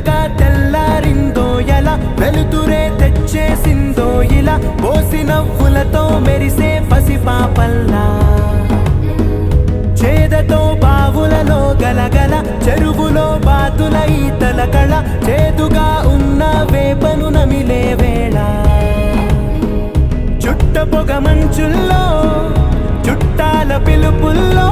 మెల్లగా తెల్లారిందో ఎలా వెలుతురే తెచ్చేసిందో ఇలా పోసి నవ్వులతో మెరిసే పసిపాపల్లా చేదతో బావులలో గలగల చెరువులో బాతుల ఈతల కళ చేదుగా ఉన్న వేపను నమిలే వేళ చుట్ట పొగ మంచుల్లో చుట్టాల పిలుపుల్లో